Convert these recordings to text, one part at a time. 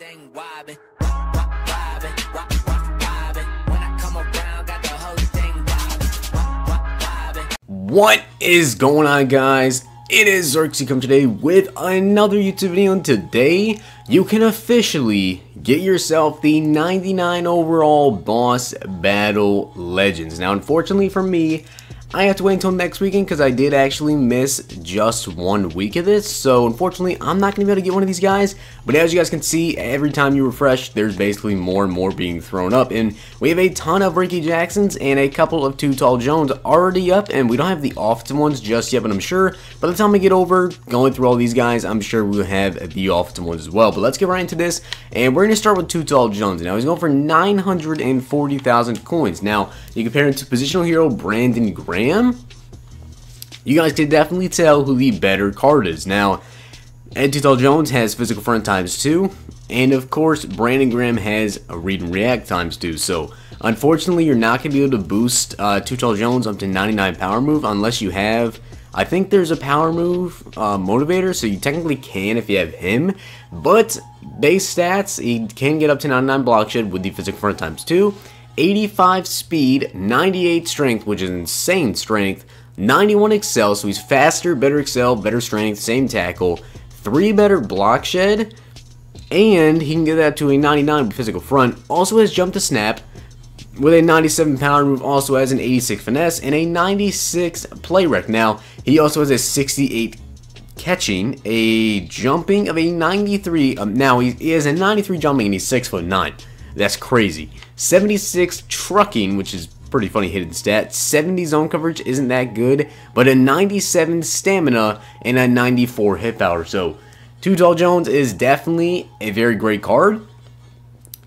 thing wobbin', wobbin', wobbin'. When I come around, got the whole thing wobbin'. What is going on, guys? It is Zirksee coming today with another YouTube video, and today you can officially get yourself the 99 overall boss battle legends. Now, unfortunately for me, I have to wait until next weekend because I did actually miss just 1 week of this. So unfortunately, I'm not going to be able to get one of these guys. But as you guys can see, every time you refresh, there's basically more and more being thrown up. And we have a ton of Ricky Jacksons and a couple of Too Tall Jones already up. And we don't have the offensive ones just yet, but I'm sure by the time we get over going through all these guys, I'm sure we'll have the offensive ones as well. But let's get right into this. And we're going to start with Too Tall Jones. Now, he's going for 940,000 coins. Now, you compare him to positional hero Brandon Graham. You guys can definitely tell who the better card is. Now, Too Tall Jones has physical front ×2, and of course, Brandon Graham has a read and react ×2. So, unfortunately, you're not going to be able to boost Too Tall Jones up to 99 power move unless you have, I think there's a power move motivator, so you technically can if you have him. But base stats, he can get up to 99 block shed with the physical front ×2. 85 speed, 98 strength, which is insane strength, 91 excel, so he's faster, better excel, better strength, same tackle, 3 better block shed, and he can get that to a 99 with physical front. Also has jump to snap with a 97 power move, also has an 86 finesse and a 96 play rec. Now, he also has a 68 catching, a jumping of a 93. Now he has a 93 jumping and he's 6'9". That's crazy. 76 trucking, which is pretty funny hidden stat. 70 zone coverage isn't that good, but a 97 stamina and a 94 hit power. So, Too Tall Jones is definitely a very great card.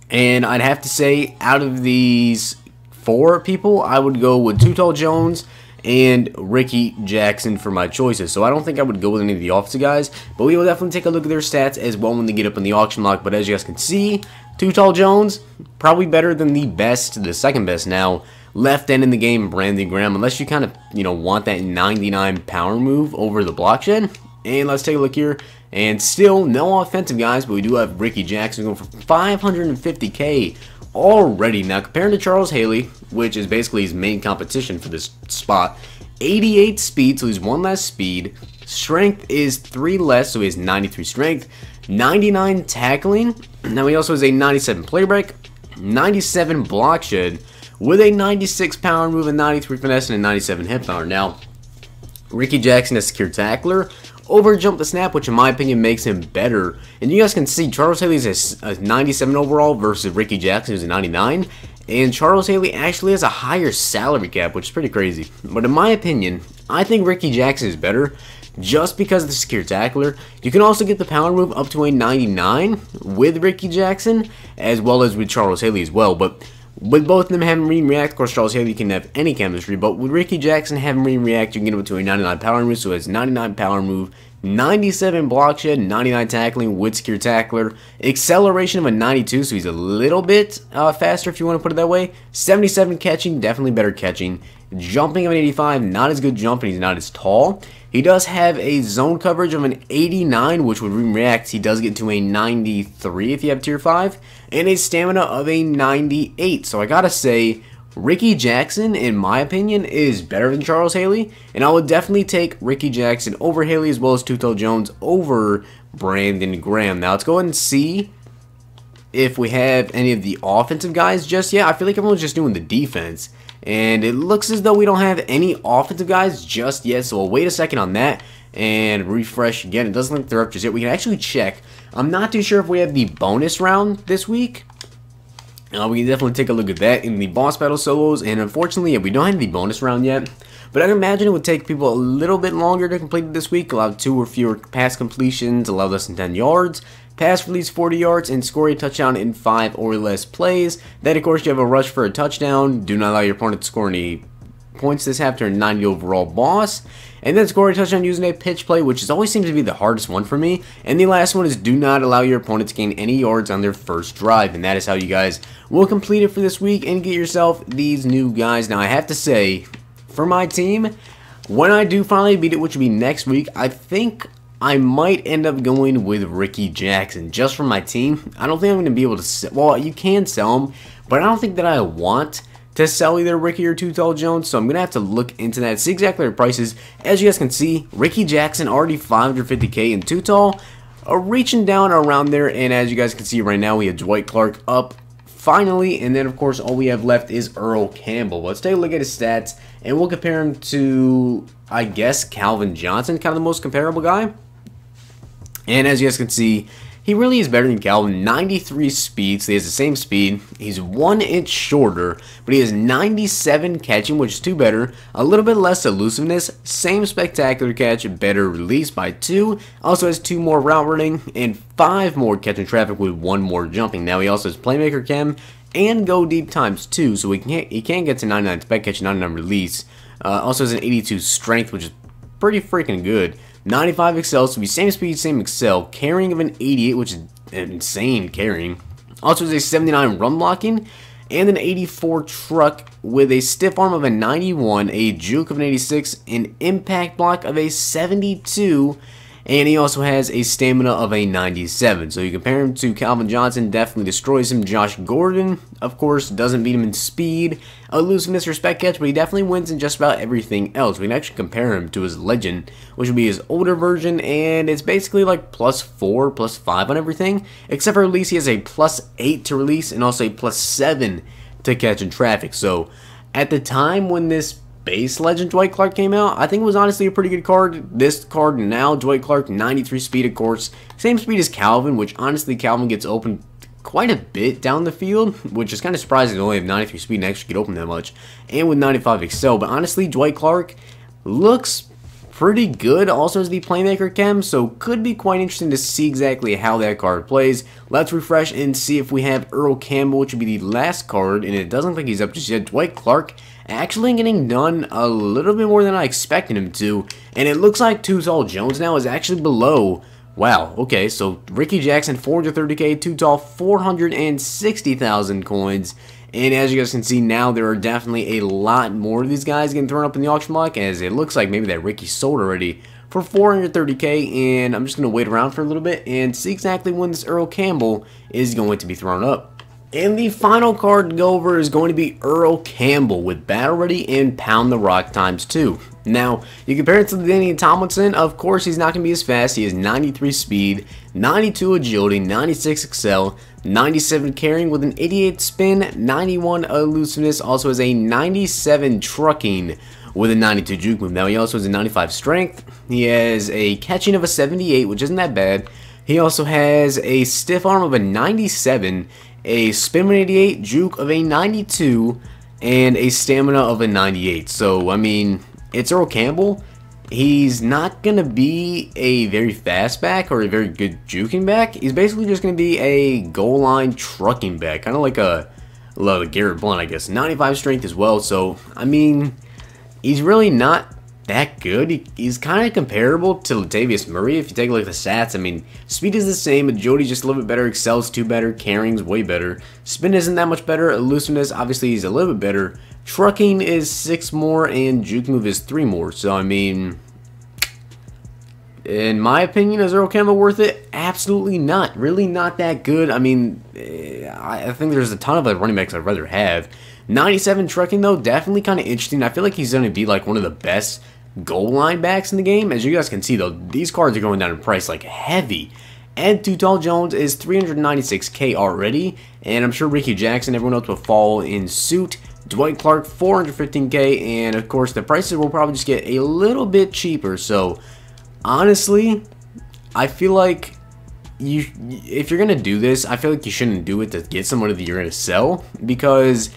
And I'd have to say, out of these 4 people, I would go with Too Tall Jones and Ricky Jackson for my choices. So I don't think I would go with any of the offensive guys, but we will definitely take a look at their stats as well when they get up in the auction block. But as you guys can see, Too Tall Jones, probably better than the second best now, left end in the game, Brandon Graham, unless you kind of, want that 99 power move over the block shed. And let's take a look here, and still no offensive guys, but we do have Ricky Jackson going for 550k already. Now, compared to Charles Haley, which is basically his main competition for this spot, 88 speed, so he's 1 less speed, strength is 3 less, so he has 93 strength, 99 tackling. Now he also has a 97 play break, 97 block shed, with a 96 power move, and 93 finesse, and a 97 hit power. Now, Ricky Jackson has secure tackler over jump to snap, which in my opinion makes him better. And you guys can see Charles Haley's a 97 overall versus Ricky Jackson, who's a 99. And Charles Haley actually has a higher salary cap, which is pretty crazy. But in my opinion, I think Ricky Jackson is better just because of the secure tackler. You can also get the power move up to a 99 with Ricky Jackson, as well as with Charles Haley as well. But with both of them having read and react, of course, Charles Haley can have any chemistry, but with Ricky Jackson having read and react, you can get up to a 99 power move, so it's 99 power move, 97 block shed, 99 tackling with secure tackler, acceleration of a 92, so he's a little bit faster if you want to put it that way, 77 catching, definitely better catching, jumping of an 85, not as good jumping, he's not as tall. He does have a zone coverage of an 89, which would react. He does get to a 93 if you have tier 5, and a stamina of a 98. So I gotta say, Ricky Jackson, in my opinion, is better than Charles Haley, and I would definitely take Ricky Jackson over Haley, as well as Too Tall Jones over Brandon Graham. Now let's go ahead and see if we have any of the offensive guys just yet. I feel like everyone's just doing the defense, and it looks as though we don't have any offensive guys just yet, so we'll wait a second on that and refresh again. It doesn't look like they're up just yet. We can actually check. I'm not too sure if we have the bonus round this week. We can definitely take a look at that in the boss battle solos, and unfortunately, yeah, we don't have the bonus round yet. But I'd imagine it would take people a little bit longer to complete it this week, allow 2 or fewer pass completions, allow less than 10 yards, pass for at least 40 yards, and score a touchdown in 5 or less plays. Then, of course, you have a rush for a touchdown. Do not allow your opponent to score any points this half, turn 90 overall boss. And then score a touchdown using a pitch play, which always seems to be the hardest one for me. And the last one is do not allow your opponent to gain any yards on their first drive. And that is how you guys will complete it for this week and get yourself these new guys. Now, I have to say, for my team, when I do finally beat it, which will be next week, I think I might end up going with Ricky Jackson just for my team. I don't think I'm going to be able to sell, well, you can sell him, but I don't think that I want to sell either Ricky or Too Tall Jones, so I'm going to have to look into that, see exactly their prices. As you guys can see, Ricky Jackson already 550k and Too Tall reaching down around there, and as you guys can see right now, we have Dwight Clark up finally, and then of course all we have left is Earl Campbell. Let's take a look at his stats, and we'll compare him to, I guess, Calvin Johnson, kind of the most comparable guy. And as you guys can see, he really is better than Calvin. 93 speed, so he has the same speed. He's 1 inch shorter, but he has 97 catching, which is 2 better. A little bit less elusiveness, same spectacular catch, better release by 2. Also has 2 more route running and 5 more catching traffic with 1 more jumping. Now he also has playmaker chem and go deep times 2, so he can get to 99 spec catch, 99 release. Also has an 82 strength, which is pretty freaking good. 95 excel, so be same speed, same excel. Carrying of an 88, which is insane carrying. Also has a 79 run blocking and an 84 truck with a stiff arm of a 91, a juke of an 86, an impact block of a 72, and he also has a stamina of a 97. So you compare him to Calvin Johnson, definitely destroys him. Josh Gordon, of course, doesn't beat him in speed, elusiveness, or spec catch, but he definitely wins in just about everything else. We can actually compare him to his legend, which would be his older version, and it's basically like +4, +5 on everything, except for release. He has a +8 to release and also a +7 to catch in traffic. So at the time when this base legend Dwight Clark came out, I think it was honestly a pretty good card. This card now, Dwight Clark, 93 speed, of course, same speed as Calvin, which honestly Calvin gets open quite a bit down the field, which is kind of surprising to only have 93 speed and actually get open that much, and with 95 excel. But honestly, Dwight Clark looks pretty good, also as the playmaker chem, so could be quite interesting to see exactly how that card plays. Let's refresh and see if we have Earl Campbell, which would be the last card, and it doesn't look like he's up just yet. Dwight Clark actually getting done a little bit more than I expected him to, and it looks like Too Tall Jones now is actually below. Wow, okay, so Ricky Jackson 430k, Too Tall 460,000 coins, and as you guys can see now, there are definitely a lot more of these guys getting thrown up in the auction block, as it looks like maybe that Ricky sold already for 430k, and I'm just going to wait around for a little bit and see exactly when this Earl Campbell is going to be thrown up. And the final card to go over is going to be Earl Campbell with Battle Ready and Pound the Rock ×2. Now, you compare it to Danny Tomlinson, of course he's not going to be as fast. He has 93 speed, 92 agility, 96 excel, 97 carrying with an 88 spin, 91 elusiveness, also has a 97 trucking with a 92 juke move. Now he also has a 95 strength. He has a catching of a 78, which isn't that bad. He also has a stiff arm of a 97, a spin of an 88, juke of a 92, and a stamina of a 98. So, I mean, it's Earl Campbell. He's not going to be a very fast back or a very good juking back. He's basically just going to be a goal line trucking back, kind of like a Garrett Blunt, I guess. 95 strength as well, so, I mean, he's really not that good. He's kind of comparable to Latavius Murray if you take a look at the stats. I mean, speed is the same, but Jody's just a little bit better, Excel's 2 better, Carrying's way better, spin isn't that much better, elusiveness obviously he's a little bit better, trucking is 6 more, and juke move is 3 more. So I mean, in my opinion, is Earl Campbell worth it? Absolutely not. Really not that good. I mean, I think there's a ton of other running backs I'd rather have. 97 trucking though, definitely kind of interesting. I feel like he's going to be like one of the best goal line backs in the game. As you guys can see though, these cards are going down in price like heavy. And Too Tall Jones is 396k already, and I'm sure Ricky Jackson, everyone else will fall in suit. Dwight Clark 415k, and of course the prices will probably just get a little bit cheaper. So honestly, I feel like if you're gonna do this, I feel like you shouldn't do it to get somebody that you're gonna sell, because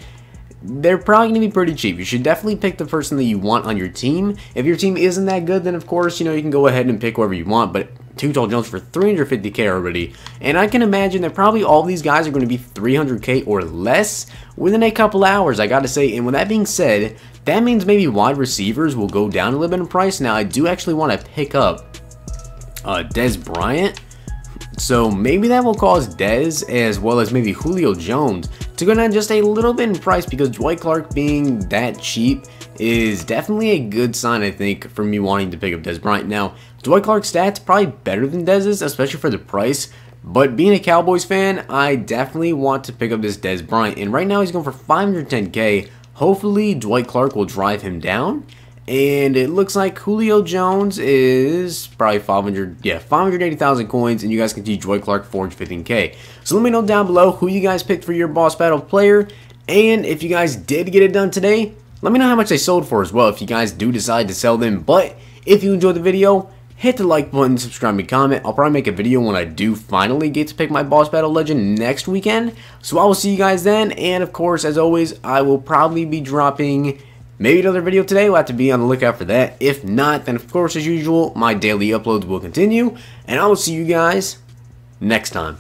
they're probably going to be pretty cheap. You should definitely pick the person that you want on your team. If your team isn't that good, then of course, you know, you can go ahead and pick whoever you want, but Too Tall Jones for 350k already, and I can imagine that probably all these guys are going to be 300k or less within a couple hours, I gotta say. And with that being said, that means maybe wide receivers will go down a little bit in price. Now, I do actually want to pick up Dez Bryant, so maybe that will cause Dez as well as maybe Julio Jones to go down just a little bit in price, because Dwight Clark being that cheap is definitely a good sign, I think, for me wanting to pick up Dez Bryant. Now, Dwight Clark's stats probably better than Dez's, especially for the price, but being a Cowboys fan, I definitely want to pick up this Dez Bryant, and right now he's going for 510k. Hopefully, Dwight Clark will drive him down. And it looks like Julio Jones is probably 580,000 coins, and you guys can see Dwight Clark 415k. So let me know down below who you guys picked for your boss battle player, and if you guys did get it done today, let me know how much they sold for as well if you guys do decide to sell them. But if you enjoyed the video, hit the like button, subscribe, and comment. I'll probably make a video when I do finally get to pick my boss battle legend next weekend. So I will see you guys then, and of course, as always, I will probably be dropping maybe another video today. We'll have to be on the lookout for that. If not, then of course, as usual, my daily uploads will continue. And I will see you guys next time.